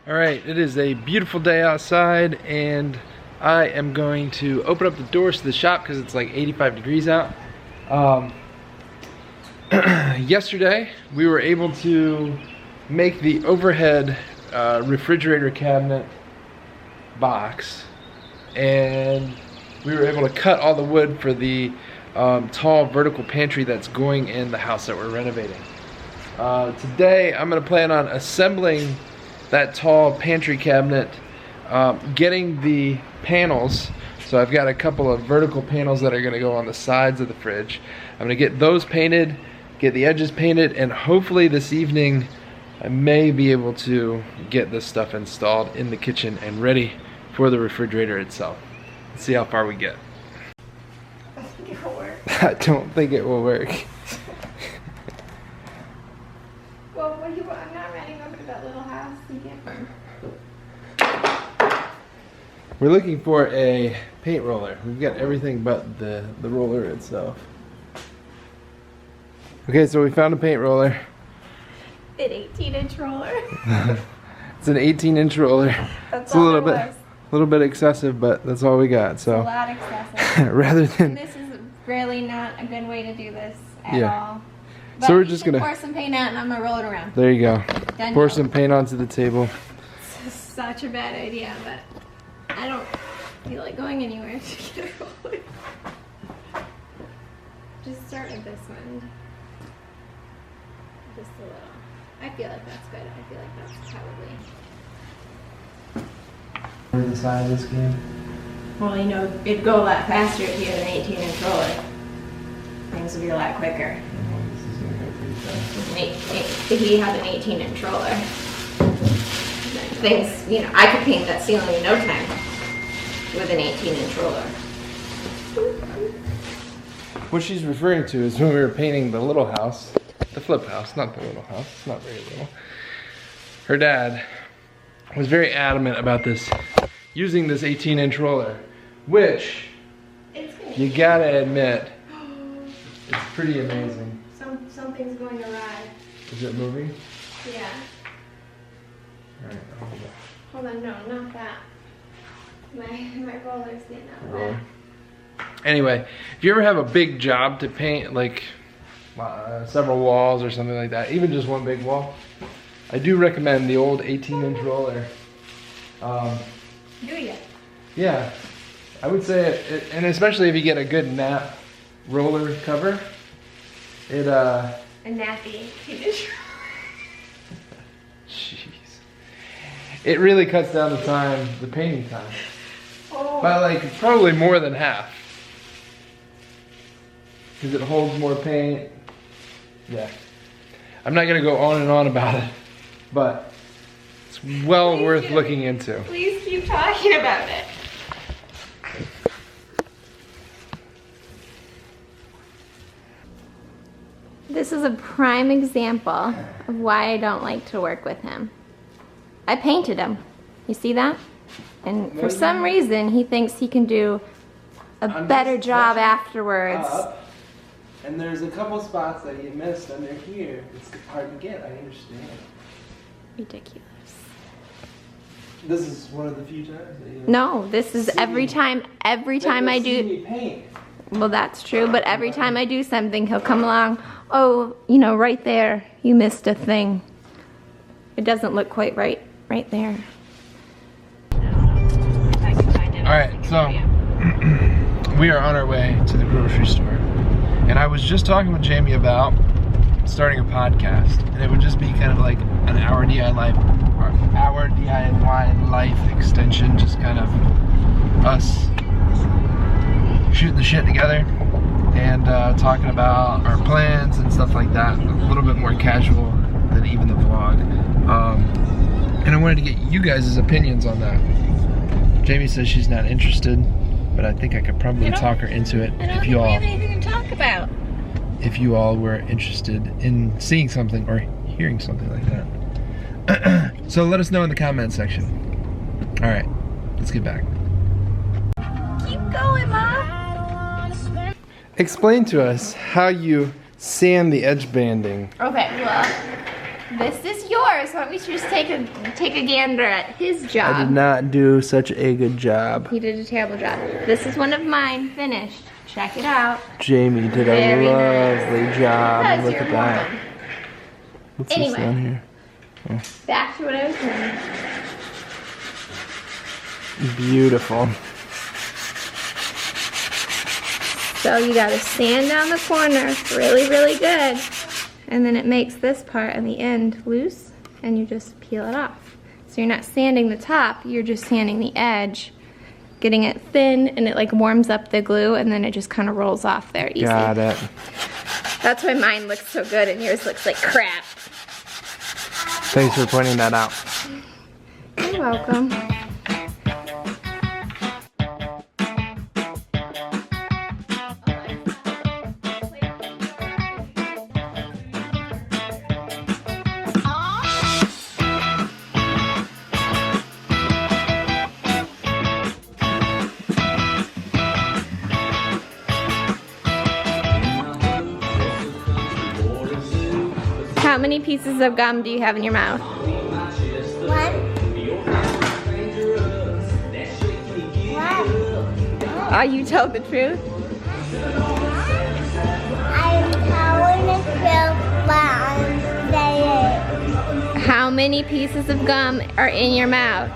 Alright, it is a beautiful day outside and I am going to open up the doors to the shop because it's like 85 degrees out. Yesterday we were able to make the overhead refrigerator cabinet box, and we were able to cut all the wood for the tall vertical pantry that's going in the house that we're renovating. Today I'm going to plan on assembling that tall pantry cabinet, getting the panels. So I've got a couple of vertical panels that are going to go on the sides of the fridge. I'm going to get those painted, get the edges painted, and hopefully this evening I may be able to get this stuff installed in the kitchen and ready for the refrigerator itself. Let's see how far we get. I think it will work. I don't think it will work. Well, I'm not running over to that little house. You can't find. We're looking for a paint roller. We've got everything but the roller itself. Okay, so we found a paint roller. An 18-inch roller. It's an 18-inch roller. That's It's a all little there was. little bit excessive, but that's all we got. A So lot excessive. rather than This is really not a good way to do this at Yeah. all. But So we're you just can gonna- pour some paint out and I'm gonna roll it around. there you go. Done Pour deal. some paint onto the table. This is such a bad idea, but I don't feel like going anywhere to get a roller. Just start with this one. Just a little. I feel like that's good. I feel like that's probably. The side of this game. Well, you know, it'd go a lot faster if you had an 18-inch roller. Things would be a lot quicker. If he had an 18-inch roller, things, you know, I could paint that ceiling in no time with an 18-inch roller. What she's referring to is when we were painting the little house, the flip house, not the little house, it's not very little. Her dad was very adamant about this, using this 18-inch roller, which you gotta admit, it's pretty amazing. Something's going awry. Is it moving? Yeah. Alright, hold on. Hold on, no, not that. My roller's getting out of Roller. there. Anyway, if you ever have a big job to paint, like several walls or something like that, even just one big wall, I do recommend the old 18-inch roller. Do ya? Yeah, I would say it, and especially if you get a good nap roller cover, it A nappy 18-inch jeez, it really cuts down the time, the painting time, roller. by like probably more than half, because it holds more paint. Yeah, I'm not gonna go on and on about it, but it's well Please worth do. looking into. Please keep talking about it. This is a prime example of why I don't like to work with him. I painted him. You see that? And for some reason, he thinks he can do a I'm better just job touching afterwards. Up, and there's a couple spots that you missed under here. It's hard to get, I understand. Ridiculous. This is one of the few times that you No, this is every time I see do. me paint. Well, that's true, but every time I do something, he'll come along. Oh, you know, right there, you missed a thing. It doesn't look quite right there. Alright, so we are on our way to the grocery store. And I was just talking with Jamie about starting a podcast. And it would just be kind of like an our DIY life extension, just kind of us shooting the shit together and talking about our plans and stuff like that. A little bit more casual than even the vlog. And I wanted to get you guys' opinions on that. Jamie says she's not interested, but I think I could probably talk her into it if you all have anything to talk about. if you all were interested in seeing something or hearing something like that. So let us know in the comment section. All right, let's get back. Keep going, Mom. Explain to us how you sand the edge banding. Okay, well, This is yours. Why don't we just take a gander at his job? I did not do such a good job. He did a terrible job. This is one of mine, finished. Check it out. Jamie did Very a lovely job. Because Look you're at that. woman. What's Anyway. this down here? Back to what I was doing. Beautiful. So you gotta sand down the corner really, really good. And then it makes this part on the end loose and you just peel it off. So you're not sanding the top, you're just sanding the edge, getting it thin, and it like warms up the glue, and then it just kind of rolls off there easy. Got it. That's why mine looks so good and yours looks like crap. Thanks for pointing that out. You're welcome. How many pieces of gum do you have in your mouth? One. Oh, you told the truth? I'm telling the truth, but I'm saying How many pieces of gum are in your mouth?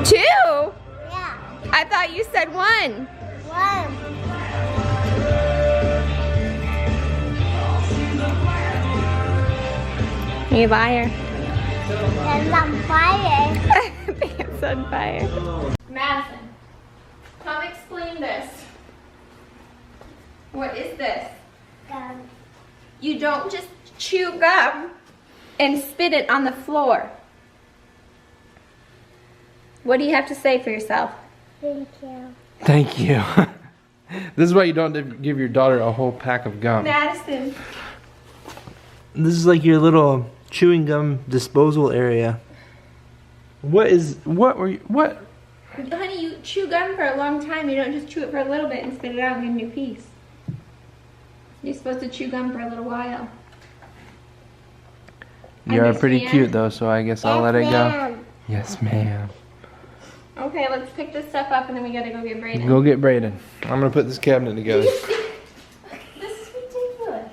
2. 2? Yeah. I thought you said 1. 1. You liar. There's on fire. Pants on fire. Madison, come explain this. What is this? You don't just chew gum and spit it on the floor. What do you have to say for yourself? Thank you. Thank you. This is why you don't give your daughter a whole pack of gum. Madison. This is like your little chewing gum disposal area. What Honey, you chew gum for a long time. You don't just chew it for a little bit and spit it out and get a new piece. You're supposed to chew gum for a little while. You are pretty Understand? cute though, so I guess I'll let it go. Ma'am. Yes, ma'am. Okay, let's pick this stuff up and then we gotta go get Brayden. Go get Brayden. I'm gonna put this cabinet together. This is ridiculous.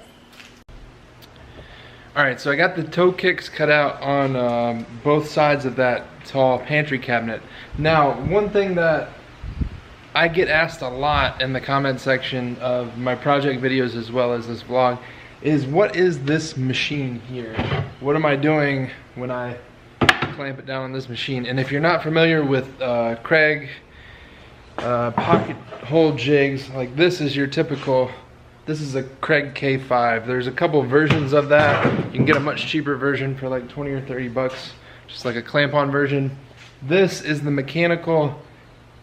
Alright, so I got the toe kicks cut out on both sides of that tall pantry cabinet. Now, one thing that I get asked a lot in the comment section of my project videos as well as this vlog is, what is this machine here? What am I doing when I clamp it down on this machine? And if you're not familiar with Kreg pocket hole jigs, like this is your typical, this is a Kreg K5. There's a couple versions of that. You can get a much cheaper version for like 20 or 30 bucks, just like a clamp-on version. This is the mechanical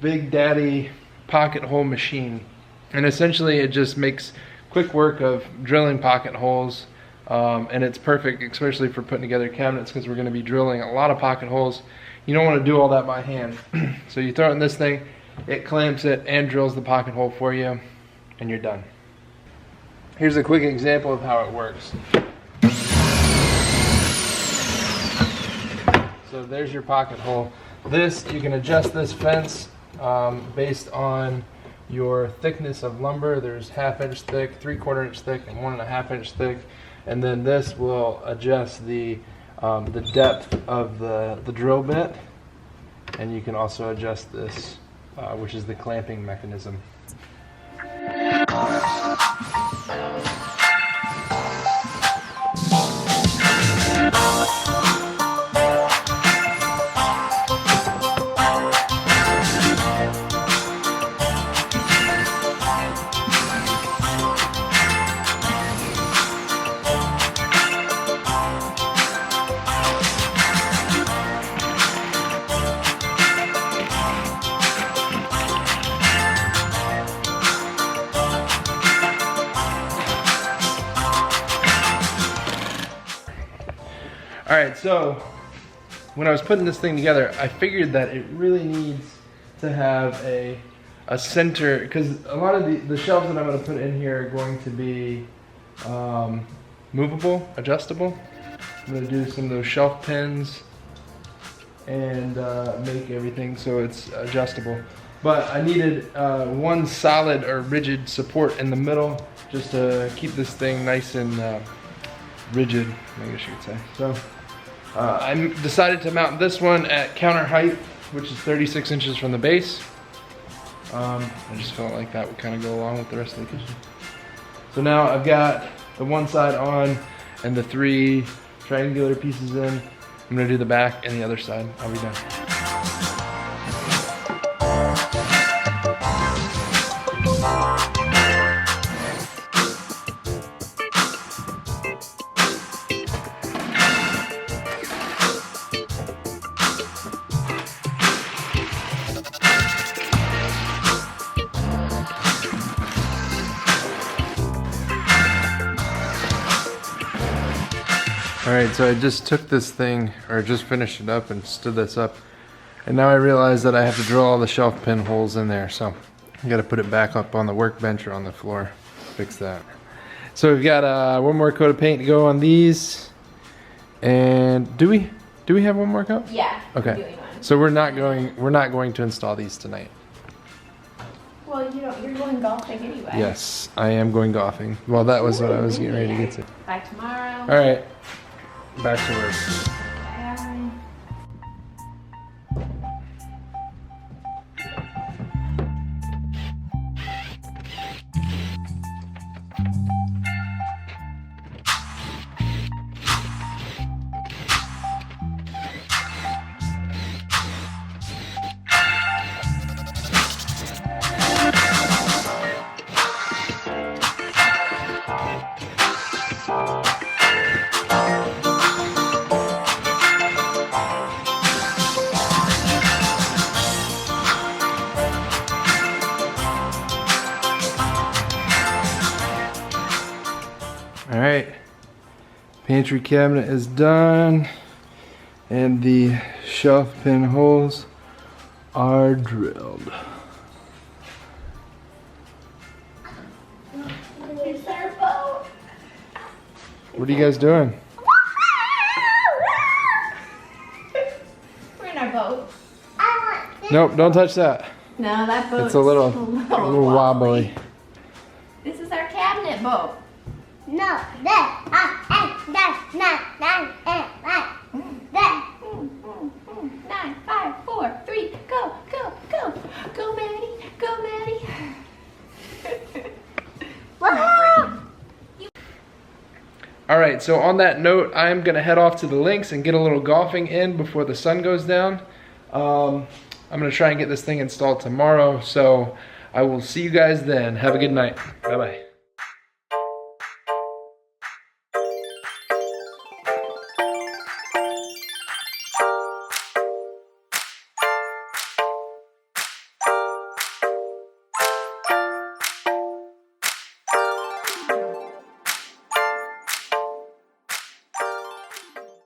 Big Daddy pocket hole machine. And essentially it just makes quick work of drilling pocket holes. And it's perfect, especially for putting together cabinets, because we're going to be drilling a lot of pocket holes. You don't want to do all that by hand. So you throw it in this thing, it clamps it and drills the pocket hole for you, and you're done. Here's a quick example of how it works. So there's your pocket hole. This, you can adjust this fence based on your thickness of lumber. There's 1/2 inch thick, 3/4 inch thick, and 1.5 inch thick. And then this will adjust the depth of the drill bit. And you can also adjust this, which is the clamping mechanism. Alright, so when I was putting this thing together, I figured that it really needs to have a center, because a lot of the shelves that I'm going to put in here are going to be movable, adjustable. I'm gonna do some of those shelf pins and make everything so it's adjustable. But I needed one solid or rigid support in the middle just to keep this thing nice and rigid, I guess you could say. So I decided to mount this one at counter height, which is 36 inches from the base. I just felt like that would kind of go along with the rest of the kitchen. So now I've got the one side on and the 3 triangular pieces in. I'm gonna do the back and the other side. I'll be done. All right, so I just took this thing, or just finished it up and stood this up. And now I realize that I have to drill all the shelf pin holes in there. So I gotta put it back up on the workbench or on the floor, fix that. So we've got one more coat of paint to go on these. And do we have one more coat? Yeah. Okay. So we're not going to install these tonight. Well, you're going golfing anyway. Yes, I am going golfing. Well, that was what I was getting ready to get to. By tomorrow. All right, back to work. Bye. All right, pantry cabinet is done and the shelf pin holes are drilled. It's our boat. What are you guys doing? We're in our boat. I want this. Nope, don't touch that. No, that boat. It's a little wobbly. This is our cabinet boat. No, that. That's not. That. 9, 5, 4, 3, go, go, go. Go, Maddie. Go, Maddie. All right, so on that note, I'm gonna head off to the links and get a little golfing in before the sun goes down. I'm gonna try and get this thing installed tomorrow, so I will see you guys then. Have a good night. Bye-bye.